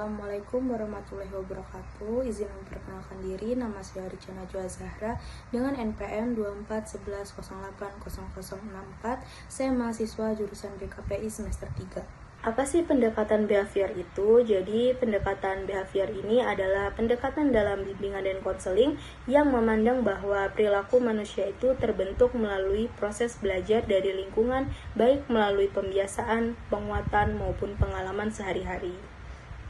Assalamualaikum warahmatullahi wabarakatuh. Izin memperkenalkan diri, nama saya Rica Najwa Zahra dengan NPM 2411080064. Saya mahasiswa jurusan BKPI semester 3. Apa sih pendekatan behavior itu? Jadi pendekatan behavior ini adalah pendekatan dalam bimbingan dan konseling yang memandang bahwa perilaku manusia itu terbentuk melalui proses belajar dari lingkungan, baik melalui pembiasaan, penguatan, maupun pengalaman sehari-hari.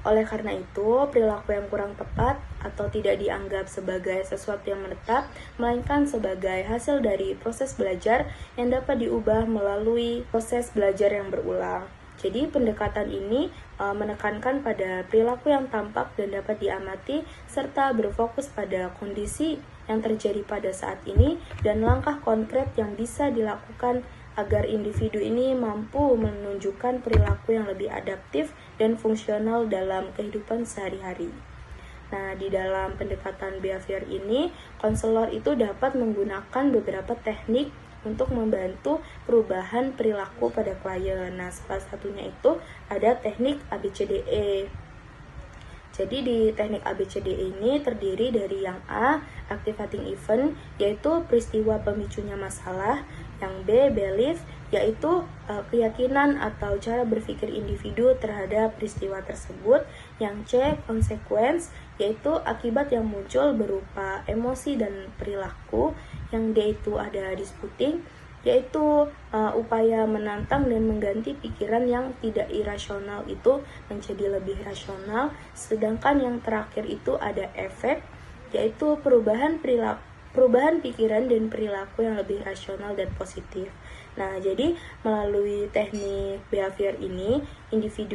Oleh karena itu, perilaku yang kurang tepat atau tidak dianggap sebagai sesuatu yang menetap, melainkan sebagai hasil dari proses belajar yang dapat diubah melalui proses belajar yang berulang. Jadi, pendekatan ini menekankan pada perilaku yang tampak dan dapat diamati, serta berfokus pada kondisi yang terjadi pada saat ini dan langkah konkret yang bisa dilakukan agar individu ini mampu menunjukkan perilaku yang lebih adaptif dan fungsional dalam kehidupan sehari-hari. Nah, di dalam pendekatan behavior ini, konselor itu dapat menggunakan beberapa teknik untuk membantu perubahan perilaku pada klien. Nah, salah satunya itu ada teknik ABCDE. Jadi di teknik ABCDE ini terdiri dari yang A, activating event, yaitu peristiwa pemicunya masalah. Yang B, belief, yaitu keyakinan atau cara berpikir individu terhadap peristiwa tersebut. Yang C, consequence, yaitu akibat yang muncul berupa emosi dan perilaku. Yang D itu ada disputing, yaitu upaya menantang dan mengganti pikiran yang tidak irasional itu menjadi lebih rasional. Sedangkan yang terakhir itu ada efek, yaitu perubahan pikiran dan perilaku yang lebih rasional dan positif. Nah, jadi melalui teknik behavior ini, individu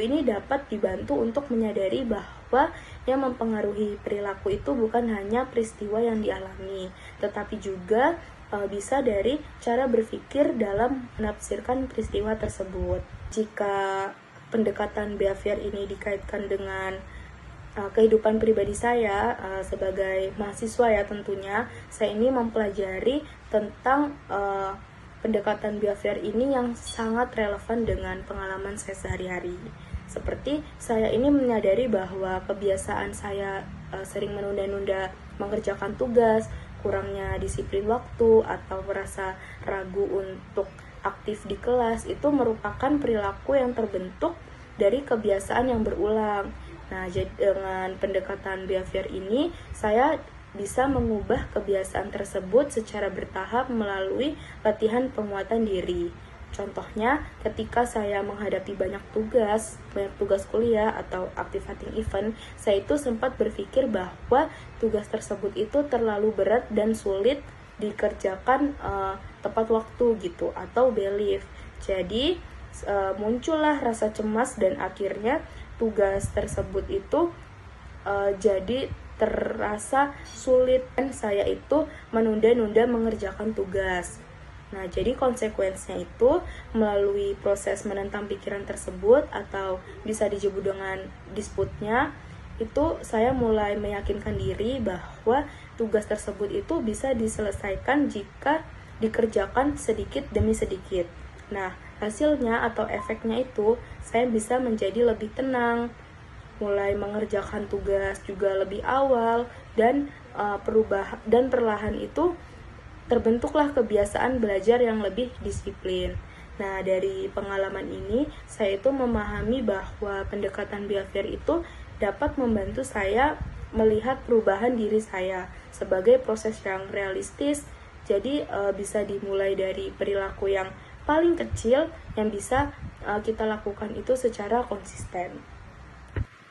ini dapat dibantu untuk menyadari bahwa yang mempengaruhi perilaku itu bukan hanya peristiwa yang dialami, tetapi juga bisa dari cara berpikir dalam menafsirkan peristiwa tersebut. Jika pendekatan behavior ini dikaitkan dengan kehidupan pribadi saya sebagai mahasiswa ya tentunya, saya ini mempelajari tentang pendekatan behavior ini yang sangat relevan dengan pengalaman saya sehari-hari. Seperti saya ini menyadari bahwa kebiasaan saya sering menunda-nunda mengerjakan tugas, kurangnya disiplin waktu, atau merasa ragu untuk aktif di kelas itu merupakan perilaku yang terbentuk dari kebiasaan yang berulang. Nah, dengan pendekatan behavior ini, saya bisa mengubah kebiasaan tersebut secara bertahap melalui latihan penguatan diri. Contohnya, ketika saya menghadapi banyak tugas kuliah atau activating event, saya itu sempat berpikir bahwa tugas tersebut itu terlalu berat dan sulit dikerjakan tepat waktu gitu, atau belief. Jadi, muncullah rasa cemas dan akhirnya tugas tersebut itu jadi terasa sulit dan saya itu menunda-nunda mengerjakan tugas. Nah, jadi konsekuensinya itu melalui proses menentang pikiran tersebut atau bisa disebut dengan disputnya, itu saya mulai meyakinkan diri bahwa tugas tersebut itu bisa diselesaikan jika dikerjakan sedikit demi sedikit. Nah, hasilnya atau efeknya itu saya bisa menjadi lebih tenang, mulai mengerjakan tugas juga lebih awal, dan perlahan itu terbentuklah kebiasaan belajar yang lebih disiplin. Nah, dari pengalaman ini saya itu memahami bahwa pendekatan behavior itu dapat membantu saya melihat perubahan diri saya sebagai proses yang realistis. Jadi bisa dimulai dari perilaku yang paling kecil yang bisa kita lakukan itu secara konsisten.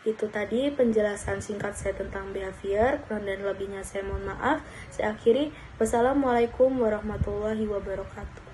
Itu tadi penjelasan singkat saya tentang behavior. Kurang dan lebihnya saya mohon maaf. Saya akhiri. Wassalamualaikum warahmatullahi wabarakatuh.